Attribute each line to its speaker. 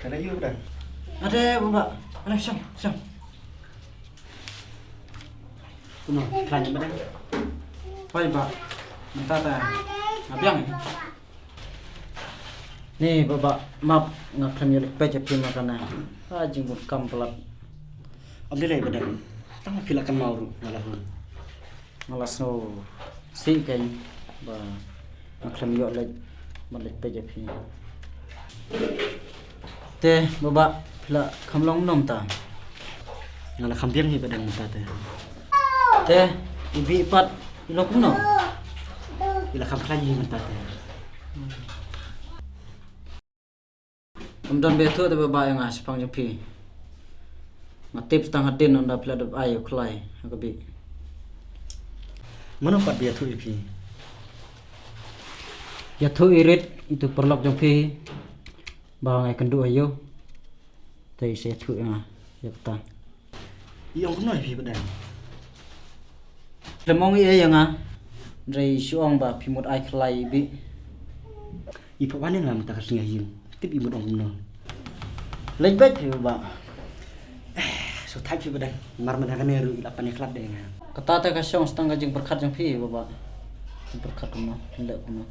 Speaker 1: Ada you dah.
Speaker 2: Ada Bapak. Ada Syam.
Speaker 1: Kuno, kelanya badan.
Speaker 2: Baik Pak. Minta tak? Ngabiang. Nih Bapak, maaf ngakram yulik peja prima kana. Ajing bud kam pelat.
Speaker 1: Abdi lagi badan. Tang pilakan mau ngalah.
Speaker 2: Malas no. Si kan ba ngakram yulik malik peja prima. Teh Bapak pila kamlong nom ta.
Speaker 1: Ngalah kampiang ni badan minta teh.
Speaker 2: Teh ibi pat ilok no.
Speaker 1: Bila kamplanya minta teh.
Speaker 2: Kemudian betul tu Bapak yang aspang jepi. Matip setengah din anda pila dap ayo kelai akabi.
Speaker 1: Mana pat biar tu ipi.
Speaker 2: Ya tu irit itu perlok jepi. Bang ai kendu ayo. Tai se tu yang ya ta.
Speaker 1: Yang kuno ipi badan.
Speaker 2: Lemong ia yang Drai suang ba pimut ai kelai bi.
Speaker 1: Ipa mana ngam tak kasih hiu. Tip ibu dong kuno.
Speaker 2: Lek bet pi Bapak.
Speaker 1: So tai pi badan. Mar mana kan eru lapan iklat deh.
Speaker 2: Kata ta ka syong setengah jeng berkat jeng pi Bapak. Berkat kuno, hendak kuno.